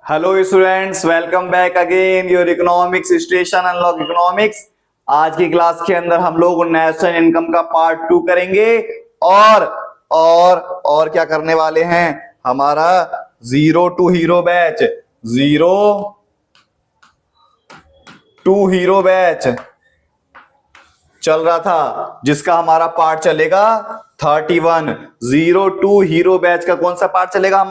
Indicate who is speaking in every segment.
Speaker 1: Hello students, welcome back again your economics station unlock economics. आज की class के अंदर हम लोग नेशनल इनकम का पार्ट 2 करेंगे और और क्या करने वाले हैं। हमारा जीरो टू हीरो बैच चल रहा था, जिसका हमारा पार्ट चलेगा 31। जीरो टू हीरो बैच का कौन सा पार्ट चलेगा?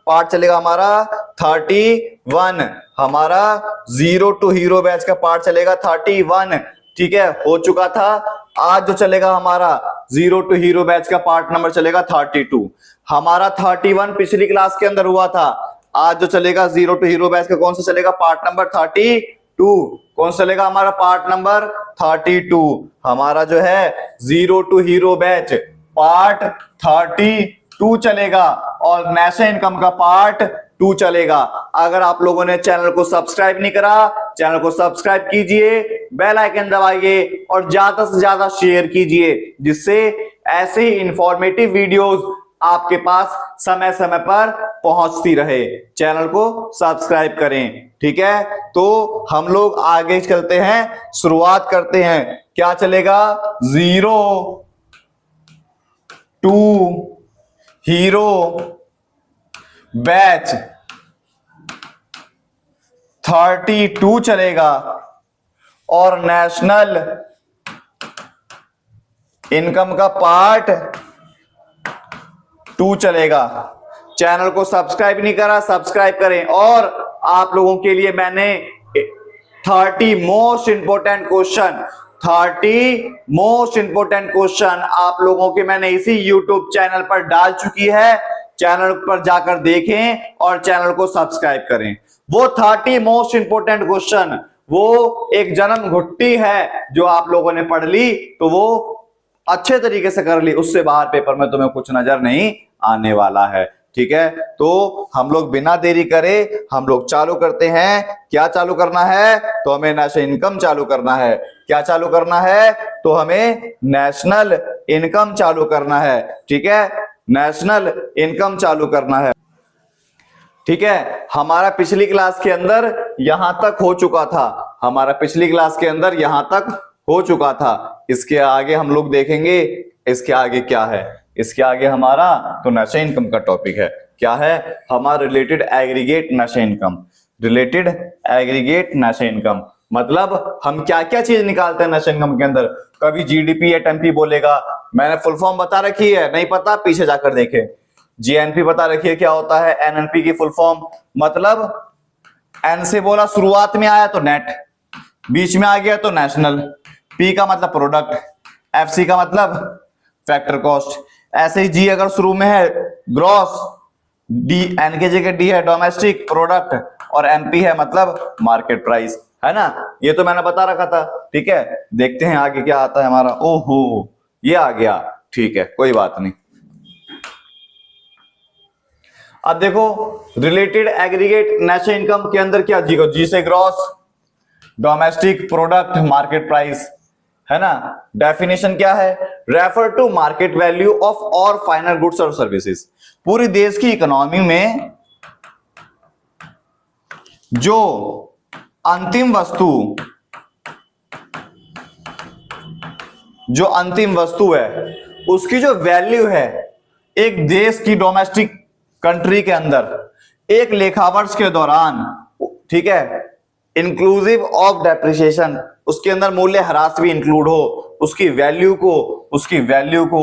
Speaker 1: पार्ट चलेगा हमारा 31। हमारा जीरो टू हीरो बैच का पार्ट चलेगा 31। ठीक है, हो चुका था। आज जो चलेगा हमारा जीरो टू हीरो बैच का पार्ट नंबर चलेगा 32। हमारा 31 पिछली क्लास के अंदर हुआ था। आज जो चलेगा जीरो टू हीरो बैच का कौन सा चलेगा? Part number 32। कौन सा चलेगा हमारा? Part number 32। हमारा जो है zero to hero batch part 32 चलेगा और नेशनल इनकम का पार्ट 2 चलेगा। अगर आप लोगों ने चैनल को सब्सक्राइब नहीं करा, चैनल को सब्सक्राइब कीजिए, बेल आइकन दबाइए और ज्यादा से ज्यादा शेयर कीजिए, जिससे ऐसे ही इंफॉर्मेटिव वीडियोस आपके पास समय समय पर पहुंचती रहे। चैनल को सब्सक्राइब करें। ठीक है, तो हम लोग आगे चलते हैं, शुरुआत करते हैं। क्या चलेगा? जीरो टू हीरो बैच 32 चलेगा और नेशनल इनकम का पार्ट 2 चलेगा। चैनल को सब्सक्राइब नहीं करा, सब्सक्राइब करें। और आप लोगों के लिए मैंने 30 मोस्ट इंपोर्टेंट क्वेश्चन आप लोगों के मैंने इसी YouTube चैनल पर डाल चुकी है। चैनल पर जाकर देखें और चैनल को सब्सक्राइब करें। वो 30 मोस्ट इंपोर्टेंट क्वेश्चन, वो एक जन्म घुट्टी है जो आप लोगों ने पढ़ ली तो वो अच्छे तरीके से कर ली, उससे बाहर पेपर में तुम्हें कुछ नजर नहीं आने वाला है। ठीक है, तो हम लोग बिना देरी करे हम लोग चालू करते हैं। क्या चालू करना है? तो हमें नेशनल इनकम चालू करना है। क्या चालू करना है? तो हमें नेशनल इनकम चालू करना है। ठीक है, नेशनल इनकम चालू करना है। ठीक है, हमारा पिछली क्लास के अंदर यहां तक हो चुका था। इसके आगे हम लोग देखेंगे इसके आगे क्या है। इसके आगे हमारा तो नेशनल इनकम का टॉपिक है। क्या है हमारा? Related aggregate national income. मतलब हम क्या क्या चीज निकालते हैं नेशनल इनकम के अंदर। कभी जीडीपी या टेम्पी बोलेगा, मैंने फुल फॉर्म बता रखी है, नहीं पता पीछे जाकर देखें। जीएनपी बता रखी है क्या होता है। एनएनपी की फुल फॉर्म, मतलब एन से बोला शुरुआत में आया तो नेट, बीच में आ गया तो नेशनल, पी का मतलब प्रोडक्ट, एफसी का मतलब फैक्टर कॉस्ट। ऐसे ही जी अगर शुरू में है ग्रॉस, डी एन के जगह डी है डोमेस्टिक प्रोडक्ट और एमपी है मतलब मार्केट प्राइस, है ना। ये तो मैंने बता रखा था। ठीक है, देखते हैं आगे क्या आता है हमारा। ओहो, ये आ गया। ठीक है, कोई बात नहीं। अब देखो, रिलेटेड एग्रीगेट नेशनल इनकम के अंदर क्या जी से gross, domestic product, market price, है ना। डेफिनेशन क्या है? Refer to market value of और फाइनल गुड्स और सर्विसेज। पूरी देश की इकोनॉमी में जो अंतिम वस्तु है उसकी जो वैल्यू है एक देश की डोमेस्टिक कंट्री के अंदर एक लेखावर्ष के दौरान, ठीक है, इंक्लूसिव ऑफ डेप्रिसिएशन, उसके अंदर मूल्य ह्रास भी इंक्लूड हो, उसकी वैल्यू को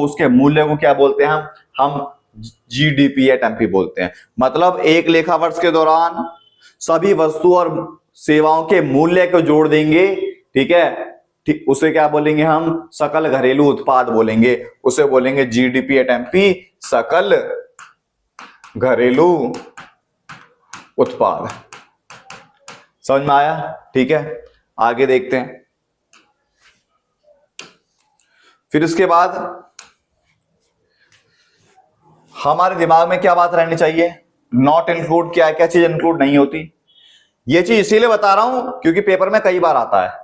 Speaker 1: उसके मूल्य को क्या बोलते हैं? हम जीडीपी या टेम्पी बोलते हैं। मतलब एक लेखा वर्ष के दौरान सभी वस्तु और सेवाओं के मूल्य को जोड़ देंगे। ठीक है, ठीक, उसे क्या बोलेंगे हम? सकल घरेलू उत्पाद बोलेंगे। उसे बोलेंगे जीडीपी या टेम्पी, सकल घरेलू उत्पाद। समझ में आया? ठीक है, आगे देखते हैं। फिर उसके बाद हमारे दिमाग में क्या बात रहनी चाहिए? नॉट इंक्लूड, क्या क्या चीज इंक्लूड नहीं होती। ये चीज इसीलिए बता रहा हूं क्योंकि पेपर में कई बार आता है।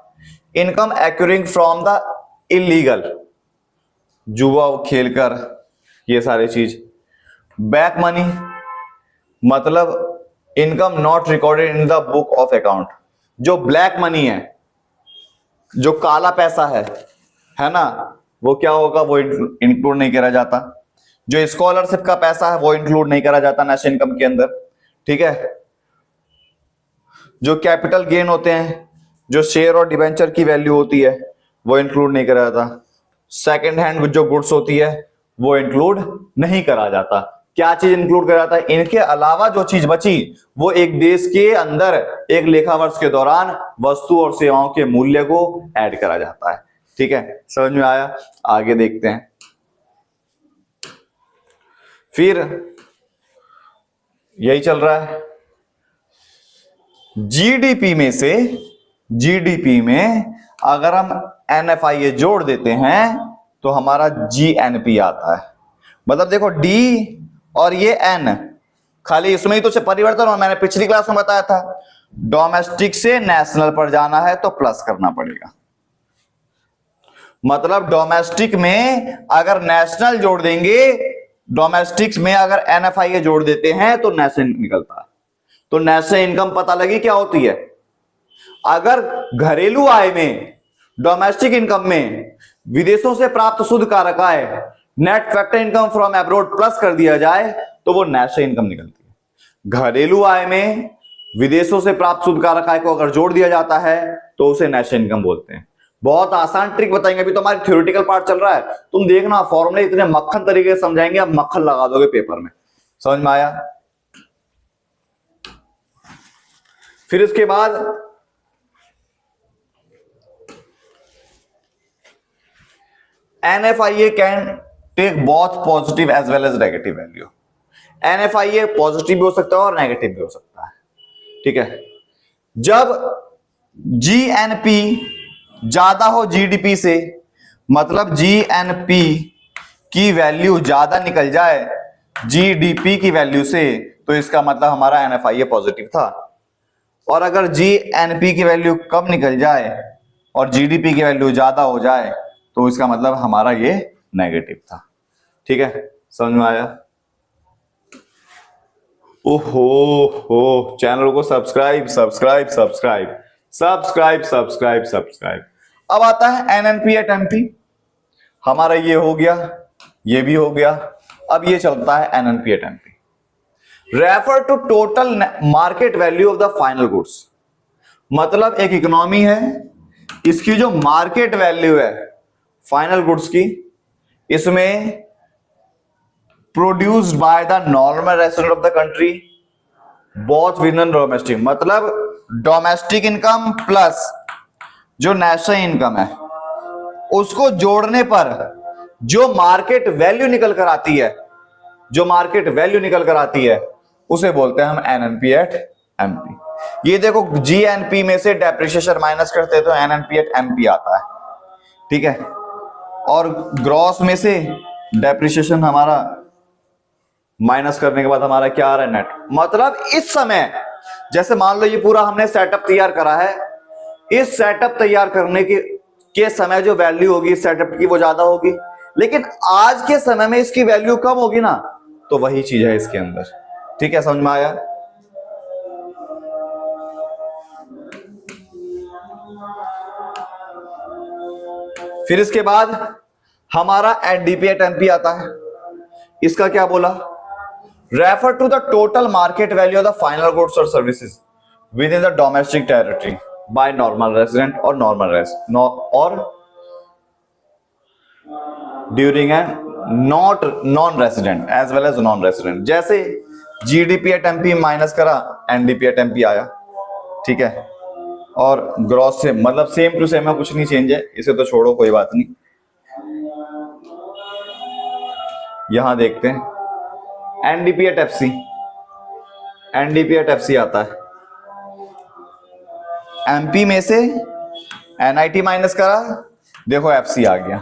Speaker 1: Income occurring from the illegal, जुआ खेलकर, ये सारी चीज। बैक मनी मतलब income not recorded in the book of account. जो ब्लैक मनी है, जो काला पैसा है ना, वो क्या होगा, वो इंक्लूड नहीं करा जाता। जो स्कॉलरशिप का पैसा है वो इंक्लूड नहीं करा जाता नेशनल इनकम के अंदर, ठीक है। जो कैपिटल गेन होते हैं, जो शेयर और डिबेंचर की वैल्यू होती है, वो इंक्लूड नहीं करा जाता। सेकंड हैंड जो गुड्स होती है वो इंक्लूड नहीं करा जाता। क्या चीज इंक्लूड करा जाता है? इनके अलावा जो चीज बची वो एक देश के अंदर एक लेखा वर्ष के दौरान वस्तु और सेवाओं के मूल्य को ऐड करा जाता है, ठीक है। समझ में आया? आगे देखते हैं। फिर यही चल रहा है, जीडीपी में अगर हम एनएफआईए जोड़ देते हैं तो हमारा जीएनपी आता है। मतलब देखो डी और ये एन, खाली इसमें ही तो परिवर्तन हो। मैंने पिछली क्लास में बताया था, डोमेस्टिक से नेशनल पर जाना है तो प्लस करना पड़ेगा। मतलब डोमेस्टिक में अगर नेशनल जोड़ देंगे, डोमेस्टिक में अगर एनएफआईए जोड़ देते हैं तो नेशनल निकलता है। तो नेशनल इनकम पता लगी क्या होती है। अगर घरेलू आय में, डोमेस्टिक इनकम में विदेशों से प्राप्त शुद्ध कारक आय, net factor income from abroad plus कर दिया जाए तो वो नेशनल इनकम निकलती है। घरेलू आय में विदेशों से प्राप्त शुद्ध कारक आय को अगर जोड़ दिया जाता है तो उसे नेशनल इनकम बोलते हैं। बहुत आसान ट्रिक बताएंगे, अभी तो हमारी थ्योरेटिकल पार्ट चल रहा है, तुम देखना फॉर्मूले इतने मक्खन तरीके से समझाएंगे, आप मक्खन लगा दोगे पेपर में। समझ में आया? फिर इसके बाद NFIA can take both positive as well as negative value. NFIA positive भी हो सकता है और नेगेटिव भी हो सकता है, ठीक है। जब जीएनपी ज्यादा हो जीडीपी से, मतलब जीएनपी की वैल्यू ज्यादा निकल जाए जीडीपी की वैल्यू से, तो इसका मतलब हमारा एनएफआईए पॉजिटिव था। और अगर जीएनपी की वैल्यू कम निकल जाए और जीडीपी की वैल्यू ज्यादा हो जाए तो इसका मतलब हमारा ये नेगेटिव था, ठीक है। समझ में आया? ओहो हो, चैनल को सब्सक्राइब। अब आता है एनएनपी एट एमपी। हमारा ये हो गया, ये भी हो गया। अब ये चलता है NNP at MP. Refer to total market value of the final goods. मतलब एक इकोनॉमी है, इसकी जो मार्केट वैल्यू है फाइनल गुड्स की, इसमें produced by the normal resident of the country both within domestic. मतलब डोमेस्टिक इनकम प्लस जो नेशनल इनकम है उसको जोड़ने पर जो मार्केट वैल्यू निकल कर आती है, उसे बोलते हैं हम एनएनपी एट एमपी। ये देखो जीएनपी में से डेप्रिसिएशन माइनस करते हैं तो एनएनपी एट एमपी आता है, ठीक है। और ग्रॉस में से डेप्रिसिएशन हमारा माइनस करने के बाद हमारा क्या आ रहा है, नेट। मतलब इस समय जैसे मान लो ये पूरा हमने सेटअप तैयार करा है, इस सेटअप तैयार करने के समय जो वैल्यू होगी इस सेटअप की वो ज्यादा होगी, लेकिन आज के समय में इसकी वैल्यू कम होगी ना, तो वही चीज है इसके अंदर, ठीक है। समझ में आया? फिर इसके बाद हमारा एनडीपी एट एमपी आता है। इसका क्या बोला? Refer to the total market value of the final goods और services within the domestic territory by normal resident और और during and not non resident as well as non resident. जैसे GDP at MP minus करा, NDP at MP आया, ठीक है। और gross से मतलब सेम टू सेम है, कुछ नहीं चेंज है, इसे तो छोड़ो, कोई बात नहीं। यहां देखते हैं NDP at FC. NDP at FC आता है, एमपी में से एनआईटी माइनस करा, देखो एफसी आ गया।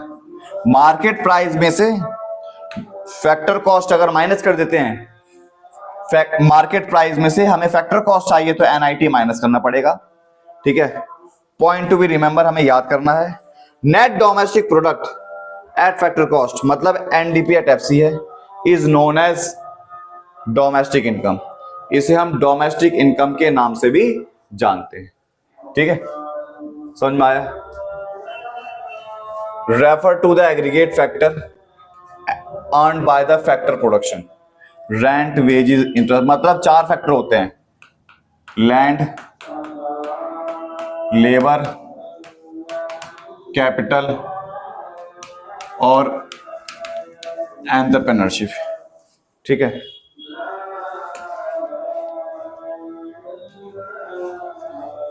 Speaker 1: मार्केट प्राइस में से फैक्टर कॉस्ट अगर माइनस कर देते हैं, मार्केट प्राइस में से हमें फैक्टर कॉस्ट चाहिए तो एनआईटी माइनस करना पड़ेगा, ठीक है। पॉइंट टू बी रिमेंबर हमें याद करना है, net domestic product at factor cost मतलब एनडीपी एट एफसी है, is known as domestic income. इसे हम डोमेस्टिक इनकम के नाम से भी जानते हैं। ठीक है, समझ में आया? Refer to the aggregate factor earn by the factor production, rent, wages, interest. मतलब 4 फैक्टर होते हैं, लैंड, लेबर, कैपिटल और एंटरप्रेन्योरशिप। ठीक है,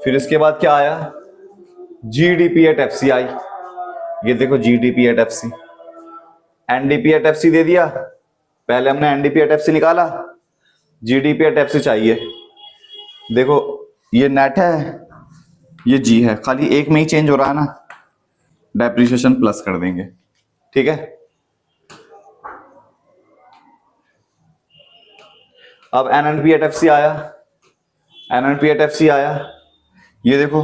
Speaker 1: फिर इसके बाद क्या आया? GDP at FCI. ये देखो GDP at FC, NDP at FC दे दिया, पहले हमने एनडीपी एट एफसी निकाला, जीडीपी एट एफसी चाहिए। देखो ये नेट है, ये जी है, खाली एक में ही चेंज हो रहा है ना, डेप्रिसिएशन प्लस कर देंगे। ठीक है, अब एनएनपी एट एफसी आया, एनएनपी एट एफसी आया, ये देखो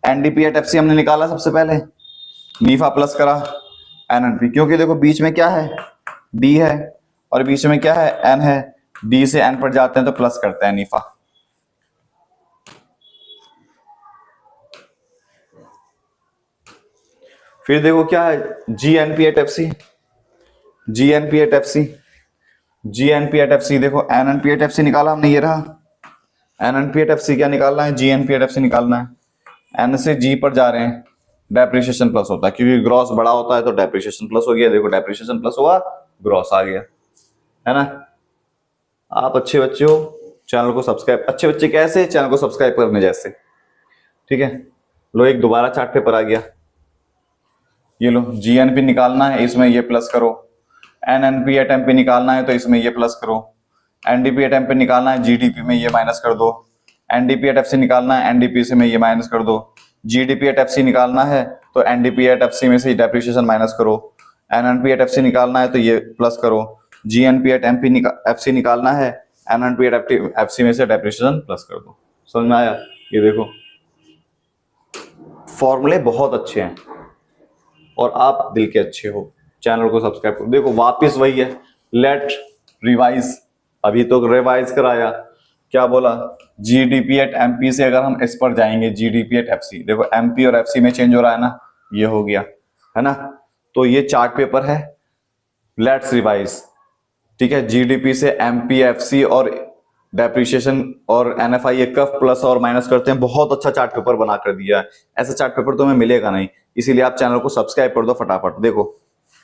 Speaker 1: एनडीपी एट एफसी हमने निकाला सबसे पहले, नीफा प्लस करा एनएनपी, क्योंकि देखो बीच में क्या है, डी है, और बीच में क्या है, एन है, डी से एन पर जाते हैं तो प्लस करते हैं नीफा। फिर देखो क्या है, GNP at FC, GNP at FC, GNP at FC. देखो एनएनपी एट एफसी निकाला हमने, ये रहा एनएनपी एट एफसी। क्या निकालना है? जीएनपी एट एफसी निकालना है। एन से जी पर जा रहे हैं, डेप्रिसिएशन प्लस होता है, क्योंकि ग्रॉस बड़ा होता है तो डेप्रिसिएशन प्लस हो गया। देखो डेप्रिसिएशन प्लस हुआ, ग्रॉस आ गया, है ना? आप अच्छे बच्चे हो, चैनल को सब्सक्राइब, अच्छे बच्चे कैसे? चैनल को सब्सक्राइब करने जैसे। ठीक है, लो एक दोबारा चार्ट पेपर आ गया, ये लो जीएनपी निकालना है, इसमें ये प्लस करो, एनएनपी एट एमपी निकालना है तो इसमें ये प्लस करो, एनडीपी एट एमपी निकालना है, जीडीपी में ये माइनस कर दो, एनडीपी एट एफसी निकालना है, एनडीपी से में ये माइनस कर दो, जीडीपी एट एफसी निकालना है तो एनडीपी एट एफसी में से डेप्रिसिएशन माइनस करो, एनएनपी एट एफसी निकालना है तो ये प्लस करो, जीएनपी एट एमपी एफसी निकालना है, एनएनपी एट एफसी में से डेप्रिसिएशन प्लस कर दो। समझ में आया? ये देखो फॉर्मूले बहुत अच्छे हैं और आप दिल के अच्छे हो, चैनल को सब्सक्राइब करो। देखो वापस वही है, लेट रिवाइज, अभी तो रिवाइज कराया, क्या बोला? जीडीपी एट एमपी से अगर हम इस पर जाएंगे, जीडीपी एट एफसी, देखो एमपी और एफसी में चेंज हो रहा है ना, ये हो गया, है ना? तो ये चार्ट पेपर है, लेट्स रिवाइज। ठीक है, जीडीपी से एमपी, एफसी और डेप्रिसिएशन और एनएफआई ये कब प्लस और माइनस करते हैं। बहुत अच्छा चार्ट पेपर बना कर दिया है, ऐसा चार्ट पेपर तो हमें मिलेगा नहीं, इसीलिए आप चैनल को सब्सक्राइब कर दो फटाफट। देखो,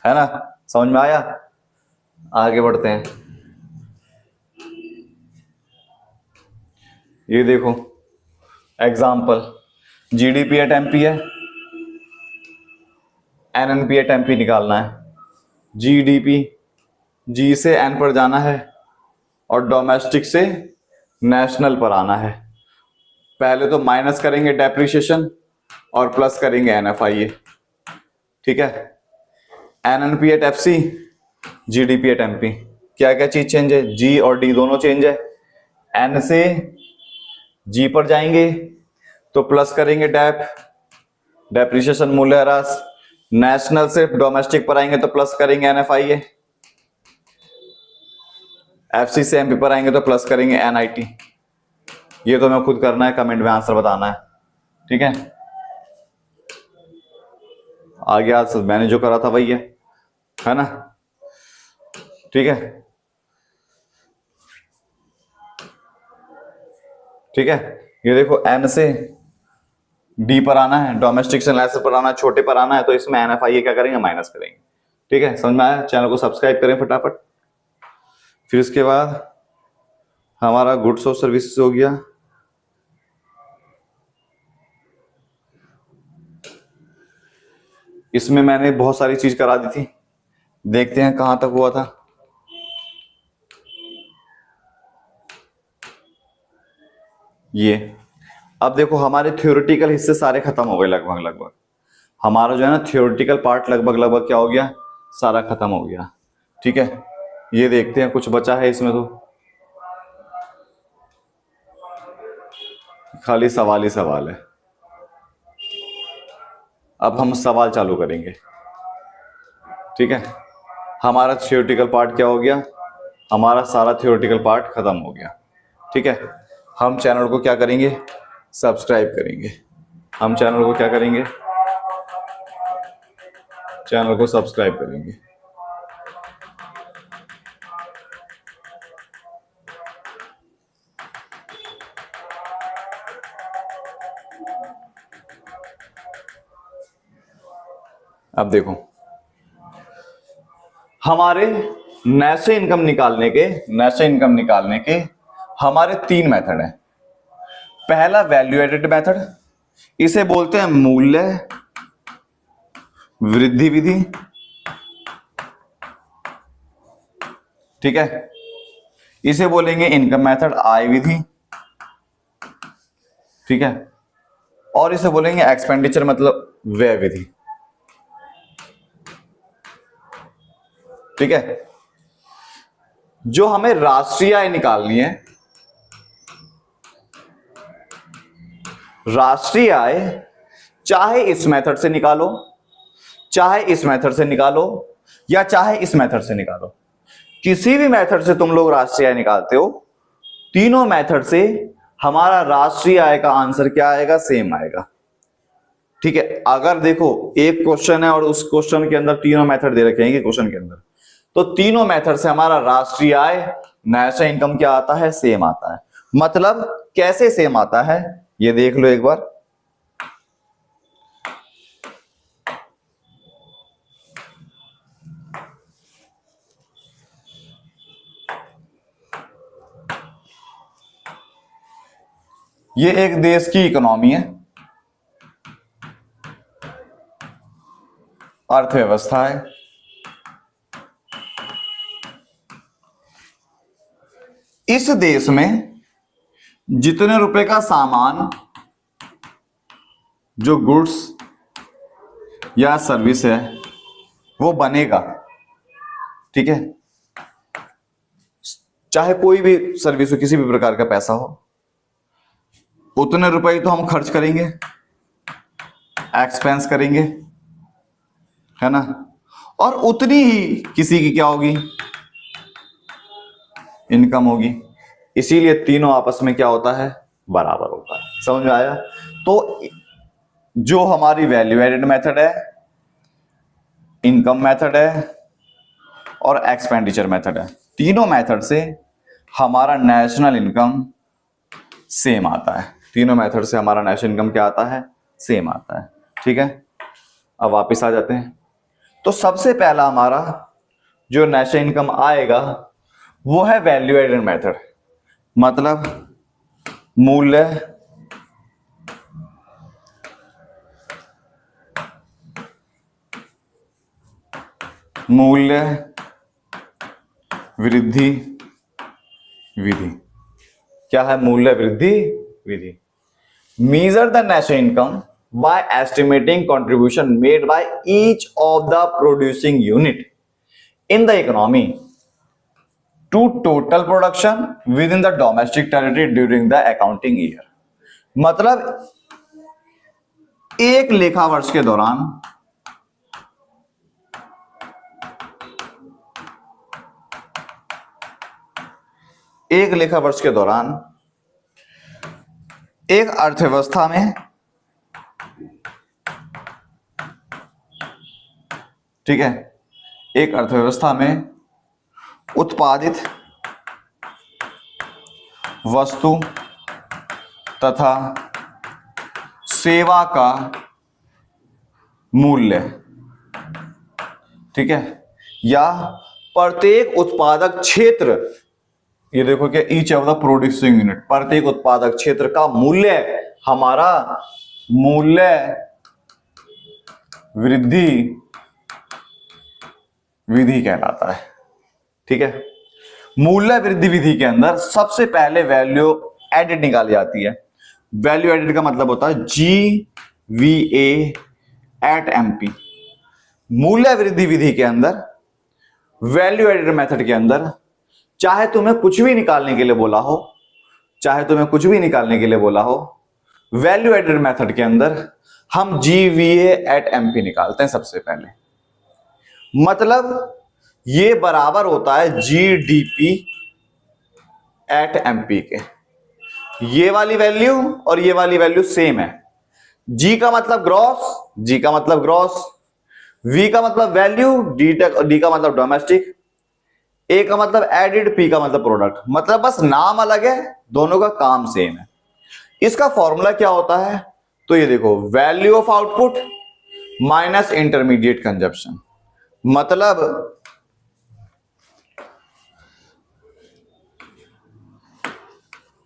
Speaker 1: है ना? समझ में आया? आगे बढ़ते हैं। ये देखो एग्जाम्पल, जीडीपी एट एमपी है, एनएनपी एट एमपी निकालना है, जीडीपी जी से एन पर जाना है और डोमेस्टिक से नेशनल पर आना है। पहले तो माइनस करेंगे डेप्रिसिएशन और प्लस करेंगे एनएफआई। ठीक है, NNP at FC, GDP at MP, क्या क्या चीज चेंज है? जी और डी दोनों चेंज है। एन से जी पर जाएंगे तो प्लस करेंगे डेप्रिसिएशन मूल्य ह्रास, नेशनल से डोमेस्टिक पर आएंगे तो प्लस करेंगे एनएफआई, एफसी से एमपी पर आएंगे तो प्लस करेंगे एनआईटी। ये तो मैं खुद करना है, कमेंट में आंसर बताना है। ठीक है, आगे आज मैंने जो करा था वही है ना? ठीक है, ठीक है, ये देखो एन से डी पर आना है, डोमेस्टिक से नेशनल पर आना है, छोटे पर आना है, तो इसमें एनएफआई क्या करेंगे? माइनस करेंगे। ठीक है, समझ में आया? चैनल को सब्सक्राइब करें फटाफट। फिर इसके बाद हमारा गुड्स और सर्विसेज हो गया, इसमें मैंने बहुत सारी चीज करा दी थी, देखते हैं कहां तक हुआ था। ये अब देखो हमारे थ्योरेटिकल हिस्से सारे खत्म हो गए लगभग, हमारा जो है ना थ्योरेटिकल पार्ट लगभग क्या हो गया? सारा खत्म हो गया। ठीक है, ये देखते हैं कुछ बचा है इसमें, तो खाली सवाल ही सवाल है। अब हम सवाल चालू करेंगे। ठीक है, हमारा थ्योरेटिकल पार्ट क्या हो गया? हमारा सारा थ्योरेटिकल पार्ट खत्म हो गया। ठीक है, हम चैनल को क्या करेंगे, सब्सक्राइब करेंगे। हम चैनल को क्या करेंगे, चैनल को सब्सक्राइब करेंगे। अब देखो, हमारे नेशनल इनकम निकालने के हमारे 3 मेथड हैं। पहला वैल्यू एडेड मेथड, इसे बोलते हैं मूल्य वृद्धि विधि। ठीक है, इसे बोलेंगे इनकम मेथड आय विधि। ठीक है, और इसे बोलेंगे एक्सपेंडिचर मतलब व्यय विधि। ठीक है, जो हमें राष्ट्रीय आय निकालनी है, राष्ट्रीय आय चाहे इस मेथड से निकालो, चाहे इस मेथड से निकालो, या चाहे इस मेथड से निकालो, किसी भी मेथड से तुम लोग राष्ट्रीय आय निकालते हो, तीनों मेथड से हमारा राष्ट्रीय आय का आंसर क्या आएगा, सेम आएगा। ठीक है, अगर देखो एक क्वेश्चन है और उस क्वेश्चन के अंदर तीनों मेथड दे रखे हैं क्वेश्चन के अंदर, तो तीनों मेथड से हमारा राष्ट्रीय आय नेशनल इनकम क्या आता है, सेम आता है। मतलब कैसे सेम आता है ये देख लो एक बार। ये एक देश की इकोनॉमी है, अर्थव्यवस्था है। इस देश में जितने रुपए का सामान, जो गुड्स या सर्विस है वो बनेगा, ठीक है, चाहे कोई भी सर्विस हो, किसी भी प्रकार का पैसा हो, उतने रुपए तो हम खर्च करेंगे, एक्सपेंस करेंगे, है ना, और उतनी ही किसी की क्या होगी, इनकम होगी। इसीलिए तीनों आपस में क्या होता है, बराबर होता है। समझ में आया? तो जो हमारी वैल्यू एडेड मेथड है, इनकम मेथड है और एक्सपेंडिचर मेथड है, तीनों मेथड से हमारा नेशनल इनकम सेम आता है। तीनों मेथड से हमारा नेशनल इनकम क्या आता है, सेम आता है। ठीक है, अब वापस आ जाते हैं। तो सबसे पहला हमारा जो नेशनल इनकम आएगा वो है वैल्यू एडेड मेथड, मतलब मूल्य वृद्धि विधि। क्या है मूल्य वृद्धि विधि? Measure the national income by estimating contribution made by each of the producing unit in the economy to total production within the domestic territory during the accounting year। मतलब एक लेखा वर्ष के दौरान एक अर्थव्यवस्था में, ठीक है, एक अर्थव्यवस्था में उत्पादित वस्तु तथा सेवा का मूल्य, ठीक है, या प्रत्येक उत्पादक क्षेत्र, ये देखो कि each of the producing unit, प्रत्येक उत्पादक क्षेत्र का मूल्य हमारा मूल्य वृद्धि विधि कहलाता है। ठीक है, मूल्य वृद्धि विधि के अंदर सबसे पहले वैल्यू एडेड निकाली जाती है। वैल्यू एडेड का मतलब होता है GVA एट MP। मूल्य वृद्धि विधि के अंदर, वैल्यू एडेड मेथड के अंदर, चाहे तुम्हें कुछ भी निकालने के लिए बोला हो, वैल्यू एडेड मेथड के अंदर हम GVA एट MP निकालते हैं सबसे पहले। मतलब ये बराबर होता है GDP एट MP के। ये वाली वैल्यू और ये वाली वैल्यू सेम है। जी का मतलब ग्रॉस, जी का मतलब ग्रॉस, वी का मतलब वैल्यू, डी का मतलब डोमेस्टिक, ए का मतलब एडिड, पी का मतलब प्रोडक्ट। मतलब बस नाम अलग है, दोनों का काम सेम है। इसका फॉर्मूला क्या होता है? तो ये देखो, value of output minus intermediate consumption. मतलब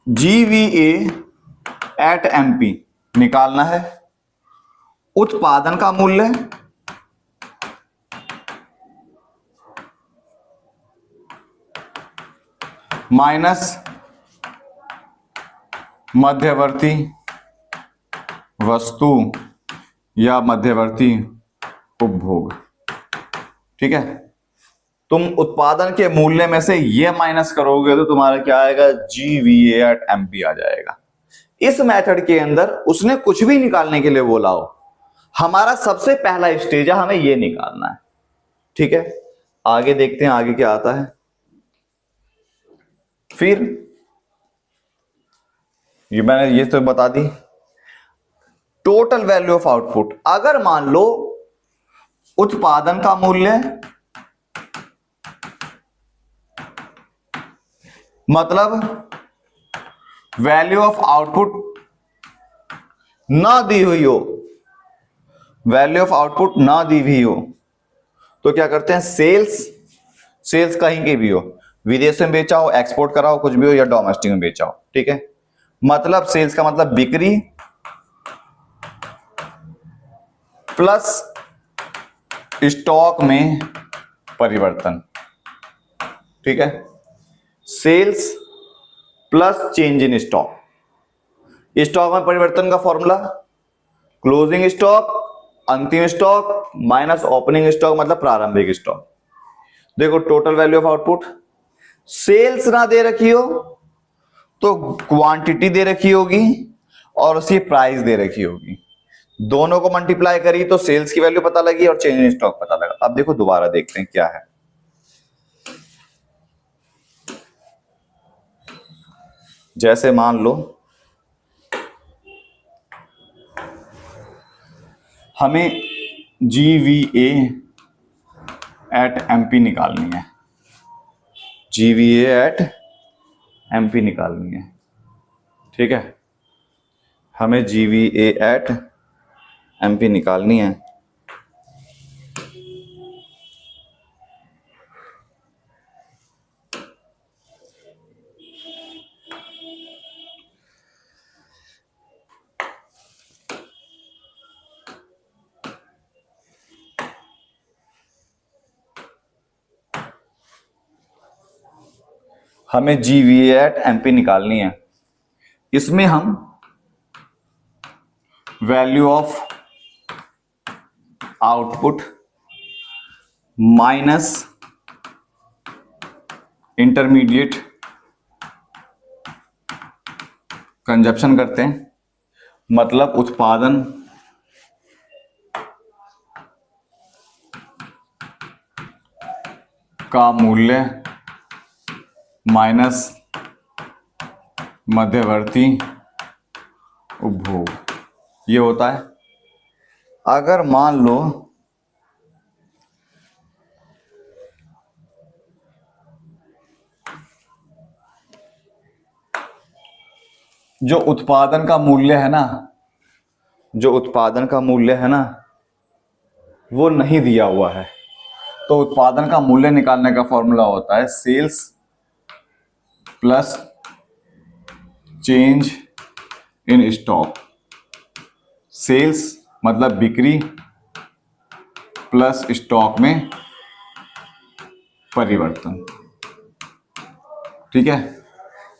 Speaker 1: जीवीए एट एमपी निकालना है। उत्पादन का मूल्य माइनस मध्यवर्ती वस्तु या मध्यवर्ती उपभोग। ठीक है, तुम उत्पादन के मूल्य में से ये माइनस करोगे तो तुम्हारा क्या आएगा? जीवीए एट एमपी आ जाएगा। इस मेथड के अंदर उसने कुछ भी निकालने के लिए बोला हो, हमारा सबसे पहला स्टेज है, हमें ये निकालना है। ठीक है, आगे देखते हैं आगे क्या आता है। फिर ये मैंने ये तो बता दी। टोटल वैल्यू ऑफ आउटपुट, अगर मान लो उत्पादन का मूल्य मतलब वैल्यू ऑफ आउटपुट ना दी हुई हो, वैल्यू ऑफ आउटपुट ना दी हुई हो, तो क्या करते हैं? सेल्स कहीं की भी हो, विदेश में बेचा हो, एक्सपोर्ट करा हो, कुछ भी हो, या डोमेस्टिक में बेचा हो। ठीक है, मतलब सेल्स का मतलब बिक्री प्लस स्टॉक में परिवर्तन। ठीक है, sales plus change in stock. Stock में परिवर्तन का फॉर्मूला क्लोजिंग स्टॉक, अंतिम स्टॉक माइनस ओपनिंग स्टॉक मतलब प्रारंभिक स्टॉक। देखो, total value of output, sales ना दे रखी हो तो क्वांटिटी दे रखी होगी और उसकी प्राइस दे रखी होगी, दोनों को मल्टीप्लाई करी तो सेल्स की वैल्यू पता लगी और चेंज इन स्टॉक पता लगा। अब देखो दोबारा देखते हैं क्या है। जैसे मान लो हमें जीवीए एट एमपी निकालनी है, जीवीए एट एमपी निकालनी है। ठीक है, हमें जीवीए एट एमपी निकालनी है। हमें जीवीए एट एमपी निकालनी है। इसमें हम value of output minus intermediate consumption करते हैं, मतलब उत्पादन का मूल्य माइनस मध्यवर्ती उपभोग, ये होता है। अगर मान लो जो उत्पादन का मूल्य है ना, जो उत्पादन का मूल्य है ना वो नहीं दिया हुआ है, तो उत्पादन का मूल्य निकालने का फॉर्मूला होता है sales plus change in stock. Sales मतलब बिक्री प्लस स्टॉक में परिवर्तन। ठीक है,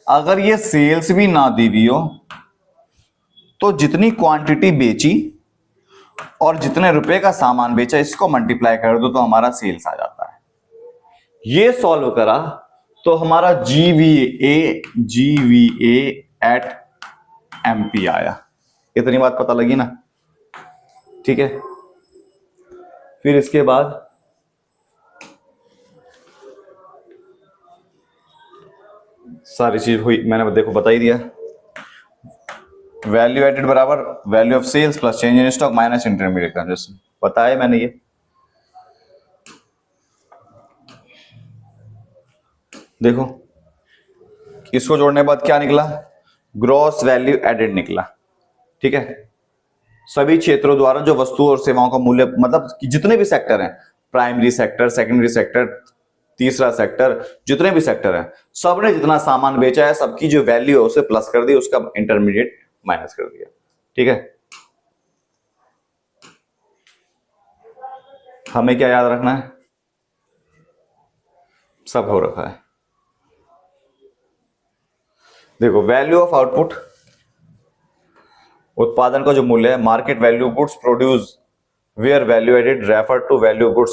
Speaker 1: अगर ये सेल्स भी ना दी हुई हो तो जितनी क्वांटिटी बेची और जितने रुपए का सामान बेचा इसको मल्टीप्लाई कर दो तो हमारा सेल्स आ जाता है। ये सॉल्व करा तो हमारा जीवीए एट एमपी आया। इतनी बात पता लगी ना? ठीक है, फिर इसके बाद सारी चीज हुई, मैंने देखो बता ही दिया। वैल्यू एडेड बराबर value of sales plus change in stock minus intermediate consumption, बताया मैंने ये। देखो इसको जोड़ने के बाद क्या निकला, ग्रॉस वैल्यू एडेड निकला। ठीक है, सभी क्षेत्रों द्वारा जो वस्तुओं और सेवाओं का मूल्य, मतलब जितने भी सेक्टर हैं, प्राइमरी सेक्टर, सेकेंडरी सेक्टर, तीसरा सेक्टर, जितने भी सेक्टर हैं, सबने जितना सामान बेचा है सबकी जो वैल्यू है उसे प्लस कर दी, उसका इंटरमीडिएट माइनस कर दिया। ठीक है, हमें क्या याद रखना है, सब हो रखा है। देखो वैल्यू ऑफ आउटपुट, उत्पादन का जो मूल्य है, market value goods produce where value added refer to value goods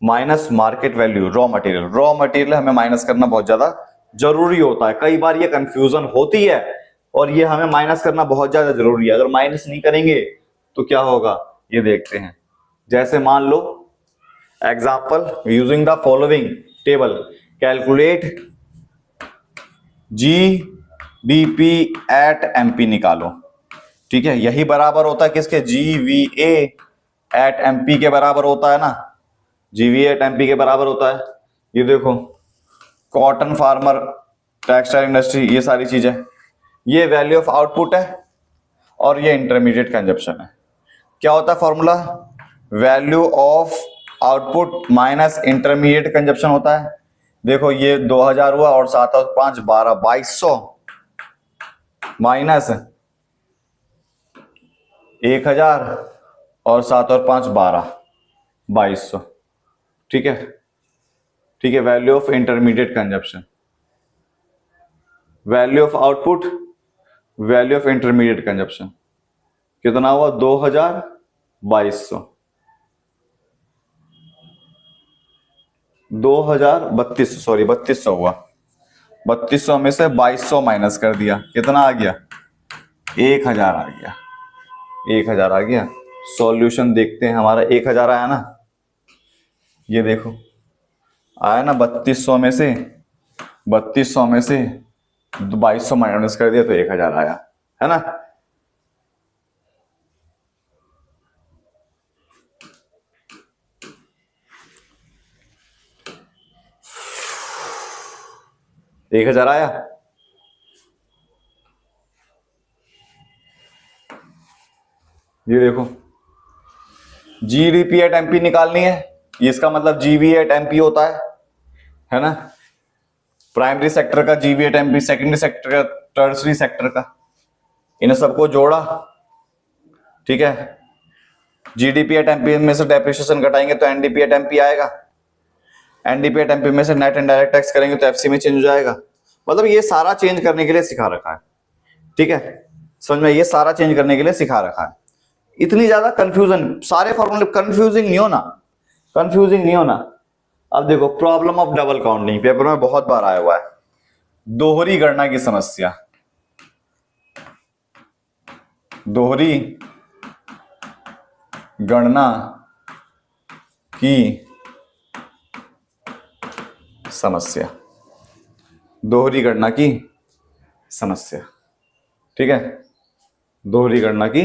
Speaker 1: minus market value raw material. Raw material हमें माइनस करना बहुत ज्यादा जरूरी होता है, कई बार ये कंफ्यूजन होती है और ये हमें माइनस करना बहुत ज्यादा जरूरी है। अगर माइनस नहीं करेंगे तो क्या होगा ये देखते हैं। जैसे मान लो example, using the following table calculate GDP at MP निकालो। ठीक है, यही बराबर होता है किसके, GVA एट MP के बराबर होता है ना, GVA एट MP के बराबर होता है। ये देखो कॉटन फार्मर, टेक्सटाइल इंडस्ट्री, ये सारी चीजें, ये वैल्यू ऑफ आउटपुट है और ये इंटरमीडिएट कंजप्शन है। क्या होता है formula, value of output minus intermediate consumption होता है। देखो ये 2000 हुआ और 7 और 5 12, 2200 माइनस 1000 और 7 और 5 12, 2200। ठीक है, ठीक है, value of intermediate consumption, value of output, value of intermediate consumption कितना हुआ, 2000, 2200, 3200, सॉरी 3200 हुआ। 3200 में से 2200 माइनस कर दिया, कितना आ गया, 1000 आ गया, 1000 आ गया। सॉल्यूशन देखते हैं, हमारा 1000 आया ना, ये देखो आया ना, 3200 में से 2200 माइनस कर दिया तो 1000 आया, है ना। एक 1000 आया। ये देखो GDP एट MP निकालनी है, इसका मतलब GVA एट MP होता है ना। प्राइमरी सेक्टर का GVA at MP, secondary sector का, टर्सरी सेक्टर का, इन सबको जोड़ा। ठीक है, GDP एट MP में से डेप्रिसिएशन घटाएंगे तो NDP एट MP आएगा, NDP एट MP में से नेट इनडायरेक्ट टैक्स करेंगे तो FC में चेंज हो जाएगा। मतलब ये सारा चेंज करने के लिए सिखा रखा है। ठीक है, समझ में, ये सारा चेंज करने के लिए सिखा रखा है। इतनी ज्यादा कंफ्यूजन, सारे फॉर्मूले कंफ्यूजिंग नहीं होना, कंफ्यूजिंग नहीं होना। अब देखो problem of double counting, paper में बहुत बार आया हुआ है, दोहरी गणना की समस्या, दोहरी गणना की समस्या, दोहरी गणना की समस्या। ठीक है, दोहरी गणना की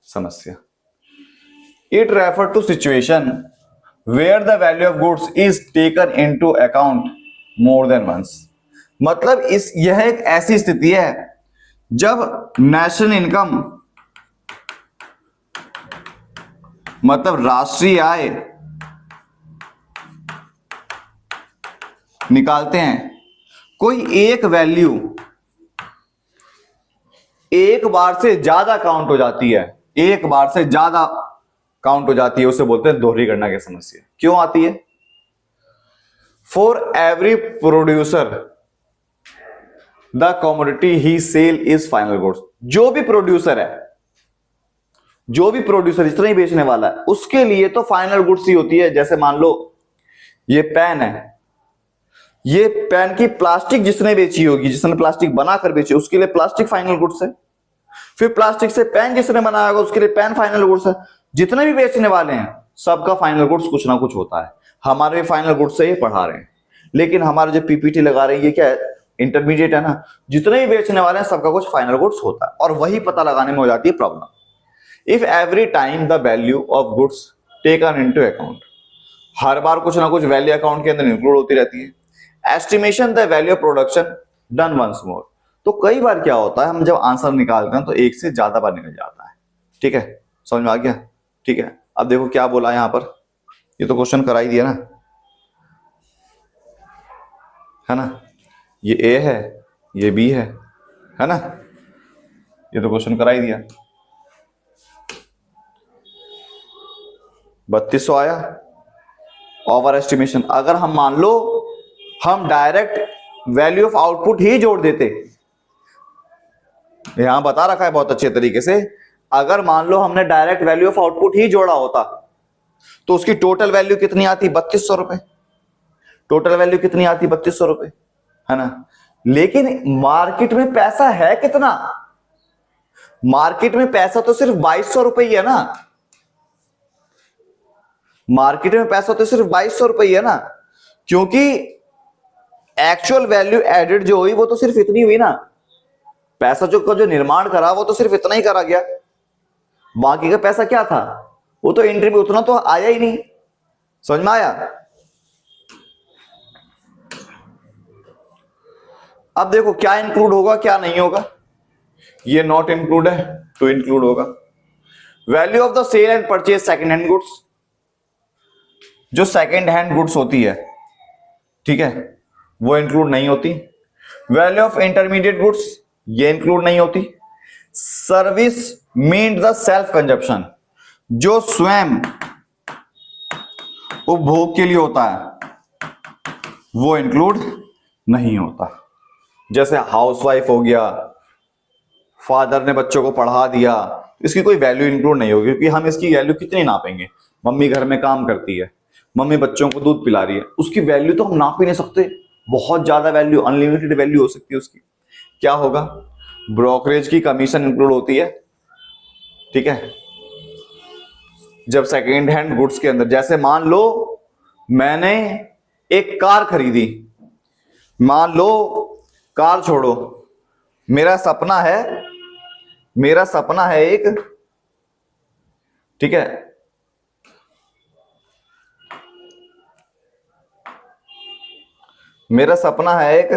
Speaker 1: समस्या। It refer to situation where the value of goods is taken into account more than once. मतलब यह एक ऐसी स्थिति है जब नेशनल इनकम, मतलब राष्ट्रीय आय निकालते हैं, कोई एक वैल्यू एक बार से ज्यादा काउंट हो जाती है, एक बार से ज्यादा काउंट हो जाती है, उसे बोलते हैं दोहरी गणना की समस्या। क्यों आती है? For every producer the commodity he sell is final goods. जो भी प्रोड्यूसर है, जो भी प्रोड्यूसर जितना ही बेचने वाला है, उसके लिए तो फाइनल गुड्स ही होती है। जैसे मान लो ये पेन है, ये पेन की प्लास्टिक जिसने बेची होगी, जिसने प्लास्टिक बनाकर बेची, उसके लिए प्लास्टिक फाइनल गुड्स है। फिर प्लास्टिक से पेन जिसने बनाया होगा, उसके लिए पेन फाइनल गुड्स है। जितने भी बेचने वाले हैं सबका फाइनल गुड्स कुछ ना कुछ होता है। हमारे फाइनल गुड्स से ये पढ़ा रहे हैं, लेकिन हमारे जो पीपीटी लगा रहे हैं ये क्या है, इंटरमीडिएट है ना, जितने भी बेचने वाले हैं सबका कुछ फाइनल गुड्स होता है, और वही पता लगाने में हो जाती है problem. If every time the value of goods taken into account, हर बार कुछ ना कुछ वैल्यू अकाउंट के अंदर इंक्लूड होती रहती है। Estimation the value of production done once more, तो कई बार क्या होता है, हम जब आंसर निकालते हैं तो एक से ज्यादा बार निकल जाता है। ठीक है, समझ में आ गया? ठीक है, अब देखो क्या बोला यहां पर, ये तो क्वेश्चन करा ही दिया ना, है ना, ये ए है, ये बी है ना, ये तो क्वेश्चन करा ही दिया। 3200 आया ओवर एस्टिमेशन। अगर हम मान लो हम डायरेक्ट वैल्यू ऑफ आउटपुट ही जोड़ देते, यहां बता रखा है बहुत अच्छे तरीके से, अगर मान लो हमने डायरेक्ट वैल्यू ऑफ आउटपुट ही जोड़ा होता तो उसकी टोटल वैल्यू कितनी आती? 3200 रुपए। टोटल वैल्यू कितनी आती? 3200 रुपए, है ना। लेकिन मार्केट में पैसा है कितना? मार्केट में पैसा तो सिर्फ 2200 रुपए ही है ना। मार्केट में पैसा तो सिर्फ 2200 रुपए ही है ना, क्योंकि एक्चुअल वैल्यू एडेड जो हुई वो तो सिर्फ इतनी हुई ना। पैसा जो निर्माण करा वो तो सिर्फ इतना ही करा गया, बाकी का पैसा क्या था? वो तो एंट्री में उतना तो आया ही नहीं। समझ में आया? अब देखो क्या इंक्लूड होगा क्या नहीं होगा। ये नॉट इंक्लूड है, तो इंक्लूड होगा। Value of the sale and purchase second hand goods, जो सेकंड हैंड गुड्स होती है, ठीक है, वो इंक्लूड नहीं होती। वैल्यू ऑफ इंटरमीडिएट गुड्स, ये इंक्लूड नहीं होती। Service mean the self consumption, जो स्वयं उपभोग के लिए होता है, वो इंक्लूड नहीं होता। जैसे हाउसवाइफ हो गया, फादर ने बच्चों को पढ़ा दिया, इसकी कोई वैल्यू इंक्लूड नहीं होगी, क्योंकि हम इसकी वैल्यू कितनी नापेंगे? मम्मी घर में काम करती है, मम्मी बच्चों को दूध पिला रही है, उसकी वैल्यू तो हम नाप ही नहीं सकते। बहुत ज्यादा वैल्यू, अनलिमिटेड वैल्यू हो सकती है उसकी। क्या होगा? ब्रोकरेज की कमीशन इंक्लूड होती है, ठीक है, जब सेकेंड हैंड गुड्स के अंदर। जैसे मान लो मैंने एक कार खरीदी, मान लो, कार छोड़ो, मेरा सपना है एक, ठीक है, मेरा सपना है एक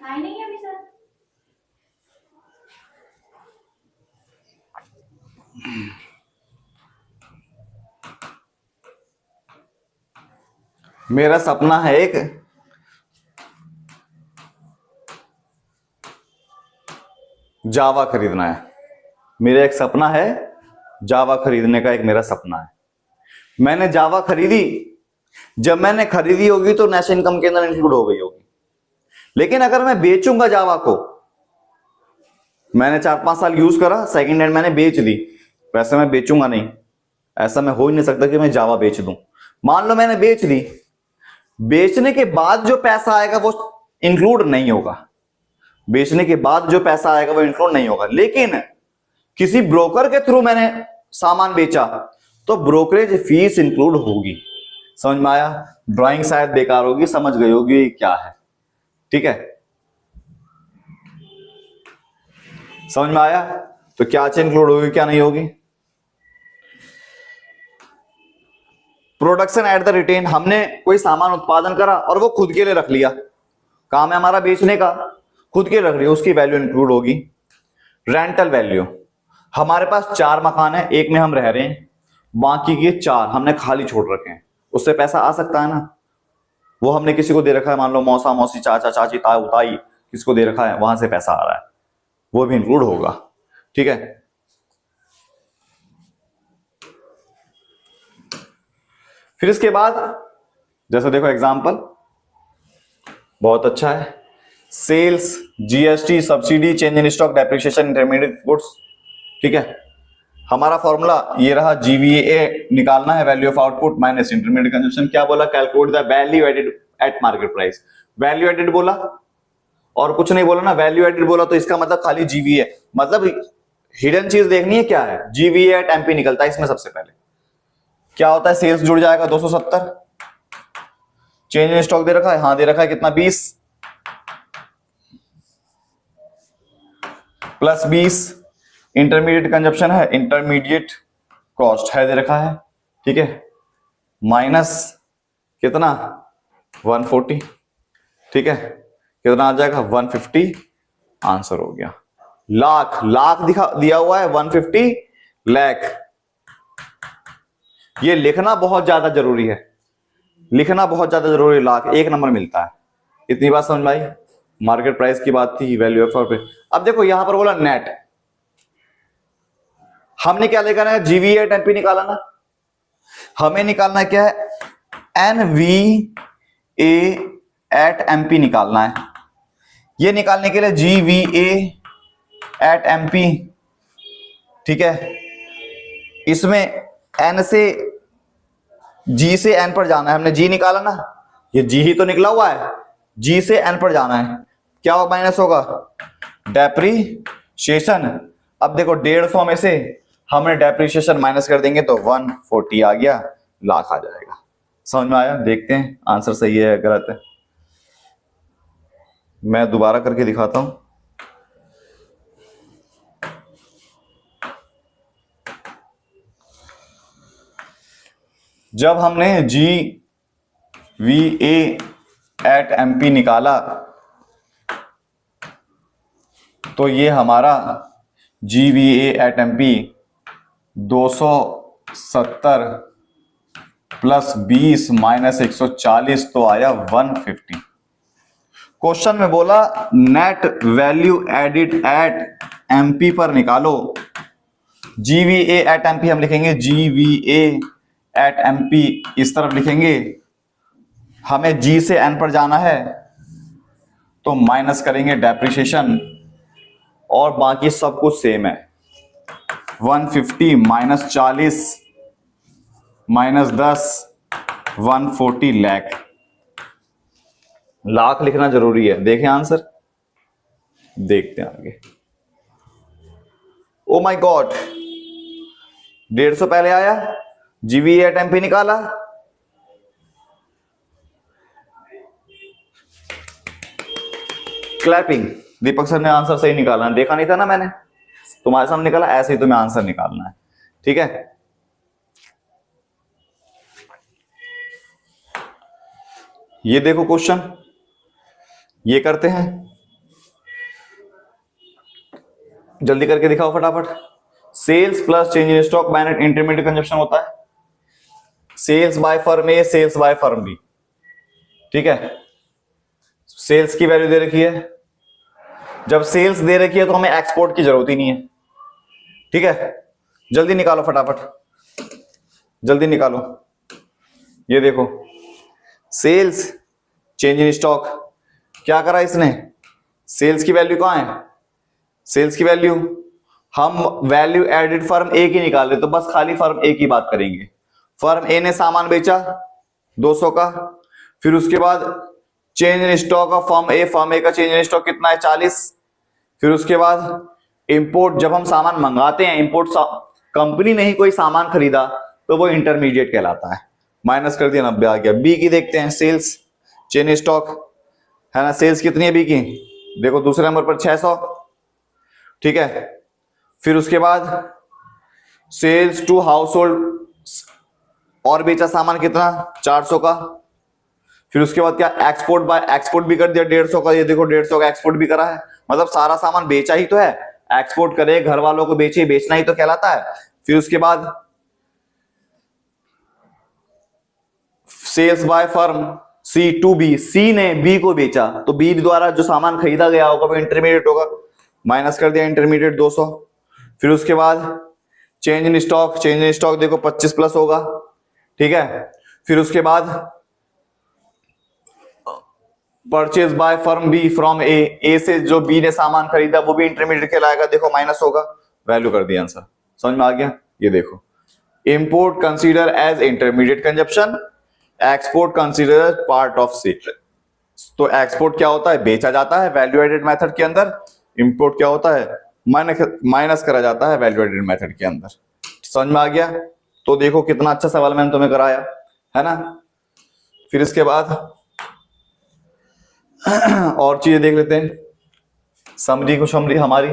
Speaker 2: नहीं है अभी सर।
Speaker 1: मेरा सपना है एक जावा खरीदना है। मेरा एक सपना है जावा खरीदने का, एक मेरा सपना है। मैंने जावा खरीदी, जब मैंने खरीदी होगी तो नेशनल इनकम के अंदर इंक्लूड हो गई होगी। लेकिन अगर मैं बेचूंगा जावा को, मैंने 4-5 साल यूज करा, सेकंड हैंड मैंने बेच दी, वैसे मैं बेचूंगा नहीं, ऐसा मैं हो ही नहीं सकता कि मैं जावा बेच दूं। मान लो मैंने बेच दी, बेचने के बाद जो पैसा आएगा वो इंक्लूड नहीं होगा, बेचने के बाद जो पैसा आएगा वो इंक्लूड नहीं होगा। लेकिन किसी ब्रोकर के थ्रू मैंने सामान बेचा तो ब्रोकरेज फीस इंक्लूड होगी। समझ में आया? ड्राइंग शायद बेकार होगी, समझ गई होगी ये क्या है। ठीक है, समझ में आया? तो क्या चीज इंक्लूड होगी क्या नहीं होगी? प्रोडक्शन एट द रिटेन, हमने कोई सामान उत्पादन करा और वो खुद के लिए रख लिया, काम है हमारा बेचने का, खुद के लिए रख लिया, उसकी वैल्यू इंक्लूड होगी। रेंटल वैल्यू, हमारे पास 4 मकान है, एक में हम रह रहे हैं, बाकी के 4 हमने खाली छोड़ रखे हैं, उससे पैसा आ सकता है ना? वो हमने किसी को दे रखा है, मान लो मौसा मौसी चाचा चाची ताऊ ताई किसी को दे रखा है, वहां से पैसा आ रहा है, वो भी इंक्लूड होगा। ठीक है, फिर इसके बाद जैसे देखो एग्जांपल बहुत अच्छा है, sales, GST, subsidy, change in stock, depreciation, intermediate goods. ठीक है, हमारा फॉर्मूला ये रहा, जीवीए निकालना है, value of output minus intermediate consumption. क्या बोला? Calculate the value added at market price. Value added बोला और कुछ नहीं बोला ना, वैल्यू एडेड बोला तो इसका मतलब खाली जीवीए, मतलब हिडन चीज देखनी है क्या है, जीवीए एट एमपी निकलता है इसमें। सबसे पहले क्या होता है, सेल्स जुड़ जाएगा 270, चेंज इन स्टॉक दे रखा है, हाँ दे रखा है कितना 20 प्लस 20, इंटरमीडिएट कंजप्शन है, इंटरमीडिएट कॉस्ट है दे रखा है, ठीक है, माइनस कितना 140, ठीक है, कितना आ जाएगा 150, आंसर हो गया। लाख, लाख दिखा दिया हुआ है 150 लाख। ये लिखना बहुत ज्यादा जरूरी है, लिखना बहुत ज्यादा जरूरी है, लाख 1 नंबर मिलता है। इतनी बात समझ में आई? मार्केट प्राइस की बात थी, वैल्यू ऑफ पे। अब देखो यहां पर बोला नेट, हमने क्या लेकर है, जीवीए एट एमपी निकाला ना, हमें निकालना क्या है, एनवीए एट एमपी निकालना है। ये निकालने के लिए जीवीए एट एमपी, ठीक है, इसमें एन से जी से एन पर जाना है, हमने जी निकाला ना, ये जी ही तो निकला हुआ है, जी से एन पर जाना है, क्या माइनस होगा, डेप्रीशिएशन। अब देखो 150 में से हमने डेप्रीशिएशन माइनस कर देंगे तो 140 आ गया, लाख आ जाएगा। समझ में आया? देखते हैं आंसर सही है गलत है, मैं दोबारा करके दिखाता हूं। जब हमने G V A at MP निकाला तो ये हमारा G V A at MP 270 plus 20 minus 140 तो आया 150। क्वेश्चन में बोला net value added at MP पर निकालो। जीवीए एट एमपी हम लिखेंगे, जीवीए एट एमपी इस तरफ लिखेंगे, हमें जी से एन पर जाना है तो माइनस करेंगे डेप्रिसिएशन और बाकी सब कुछ सेम है। 150 माइनस 40 माइनस 10 140 लाख। लाख लिखना जरूरी है। देखें आंसर, देखते हैं आगे। ओ माय गॉड, 150 पहले आया, जीवी एट एमपी निकाला, क्लैपिंग। दीपक सर ने आंसर सही निकाला, देखा नहीं था ना मैंने, तुम्हारे सामने निकाला, ऐसे ही तुम्हें आंसर निकालना है, ठीक है। ये देखो क्वेश्चन, ये करते हैं, जल्दी करके दिखाओ फटाफट। Sales plus change in stock minus intermediate consumption होता है, sales by firm A sales by firm B, ठीक है। सेल्स की वैल्यू दे रखी है, जब सेल्स दे रखी है तो हमें एक्सपोर्ट की जरूरत ही नहीं है, ठीक है। जल्दी निकालो फटाफट, जल्दी निकालो। ये देखो सेल्स चेंज इन स्टॉक, क्या करा इसने, सेल्स की वैल्यू कहां है, सेल्स की वैल्यू हम वैल्यू एडेड फर्म ए की निकाल रहे तो बस खाली फर्म ए की बात करेंगे। फर्म ए ने सामान बेचा 200 का, फिर उसके बाद change in stock of firm A का चेंज इन स्टॉक कितना है 40। फिर उसके बाद इंपोर्ट, जब हम सामान मंगाते हैं इंपोर्ट, कंपनी ने ही कोई सामान खरीदा तो वो इंटरमीडिएट कहलाता है, माइनस कर दिया 90 आ गया। बी की देखते हैं, सेल्स चेन स्टॉक है ना, सेल्स कितनी है बी की, देखो दूसरे नंबर पर 600, ठीक है। फिर उसके बाद सेल्स टू हाउस होल्ड, और बेचा सामान कितना 400 का। फिर उसके बाद क्या, एक्सपोर्ट भी कर दिया 150 का, ये देखो 150 का एक्सपोर्ट भी करा है, मतलब सारा सामान बेचा ही तो है, एक्सपोर्ट करे, घर वालों को बेचे, बेचना ही तो कहलाता है। फिर उसके बाद sales by firm C to B, C ने बी को बेचा तो बी द्वारा जो सामान खरीदा गया होगा वो इंटरमीडिएट होगा, माइनस कर दिया इंटरमीडिएट 200। फिर उसके बाद change in stock, change in stock देखो 25 प्लस होगा, ठीक है। फिर उसके बाद purchase by firm B from A, A से जो बी ने सामान खरीदा वो भी इंटरमीडिएट कहलाएगा, देखो माइनस होगा, वैल्यू कर दिया आंसर। समझ में आ गया? ये देखो, import consider as intermediate consumption, export consider as part of sale. तो एक्सपोर्ट क्या होता है, बेचा जाता है वैल्यू एडेड मेथड के अंदर, इंपोर्ट क्या होता है, माइनस करा जाता है वैल्यू एडेड मेथड के अंदर। समझ में आ गया? तो देखो कितना अच्छा सवाल मैंने तुम्हें कराया है ना। फिर इसके बाद और चीजें देख लेते हैं, समरी को समरी हमारी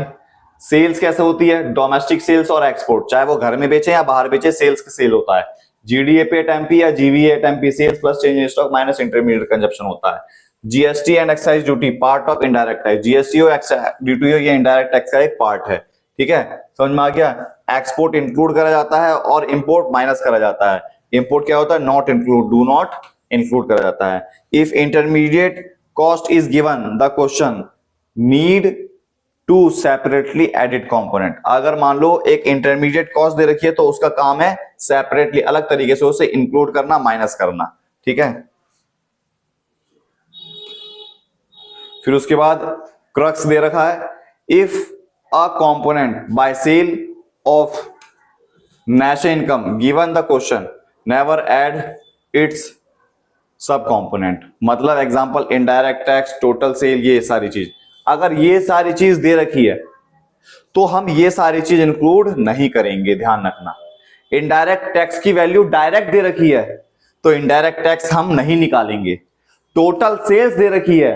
Speaker 1: सेल्स कैसे होती है, डोमेस्टिक सेल्स और एक्सपोर्ट, चाहे वो घर में बेचे या बाहर बेचे, सेल्स का सेल होता है। जीडीए एट एमपी या GVA at MP, sales plus change in stock minus intermediate consumption होता है। GST and excise duty part of indirect tax, GST और ड्यूटी ये इनडायरेक्ट टैक्स का एक पार्ट है, ठीक है। समझ में आ गया? एक्सपोर्ट इंक्लूड करा जाता है और इंपोर्ट माइनस करा जाता है। इंपोर्ट क्या होता है, not include, do not include करा जाता है। If intermediate cost is given, the question need to separately added component, अगर मान लो एक इंटरमीडिएट कॉस्ट दे रखी है तो उसका काम है सेपरेटली, अलग तरीके से उसे इंक्लूड करना, माइनस करना, ठीक है। फिर उसके बाद क्रक्स दे रखा है, if a component by sale of national income given the question never add its sub component, मतलब example indirect tax, total sale, ये सारी चीज, अगर ये सारी चीज दे रखी है तो हम ये सारी चीज इंक्लूड नहीं करेंगे, ध्यान रखना। इनडायरेक्ट टैक्स की वैल्यू डायरेक्ट दे रखी है तो इनडायरेक्ट टैक्स हम नहीं निकालेंगे। टोटल सेल्स दे रखी है,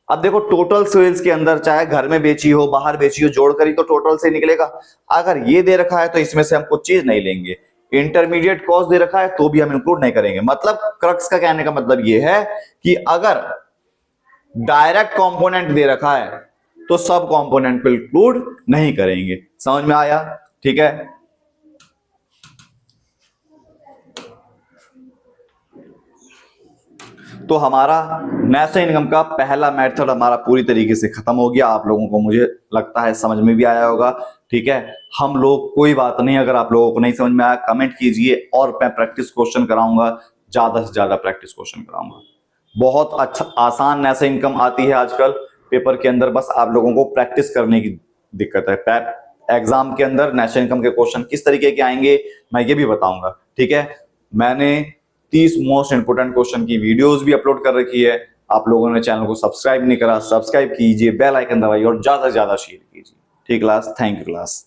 Speaker 1: अब देखो टोटल सेल्स के अंदर चाहे घर में बेची हो बाहर बेची हो जोड़ करी तो टोटल से निकलेगा, अगर ये दे रखा है तो इसमें से हम कुछ चीज नहीं लेंगे। इंटरमीडिएट कॉस्ट दे रखा है तो भी हम इंक्लूड नहीं करेंगे। मतलब क्रक्स का कहने का मतलब ये है कि अगर डायरेक्ट कंपोनेंट दे रखा है तो सब कंपोनेंट पे इंक्लूड नहीं करेंगे। समझ में आया? ठीक है। तो हमारा नेशनल इनकम का पहला मेथड हमारा पूरी तरीके से खत्म हो गया। आप लोगों को मुझे लगता है समझ में भी आया होगा, ठीक है। हम लोग, कोई बात नहीं, अगर आप लोगों को नहीं समझ में आया कमेंट कीजिए और मैं प्रैक्टिस क्वेश्चन कराऊंगा, ज्यादा से ज्यादा प्रैक्टिस क्वेश्चन कराऊंगा। बहुत अच्छा आसान नेशनल इनकम आती है आजकल पेपर के अंदर, बस आप लोगों को प्रैक्टिस करने की दिक्कत है। एग्जाम के अंदर नेशनल इनकम के क्वेश्चन किस तरीके के आएंगे मैं ये भी बताऊंगा, ठीक है। मैंने 30 मोस्ट इंपोर्टेंट क्वेश्चन की वीडियोस भी अपलोड कर रखी है। आप लोगों ने चैनल को सब्सक्राइब नहीं करा, सब्सक्राइब कीजिए, बेल आइकन दबाइए और ज्यादा से ज्यादा शेयर कीजिए। ठीक क्लास, थैंक यू क्लास।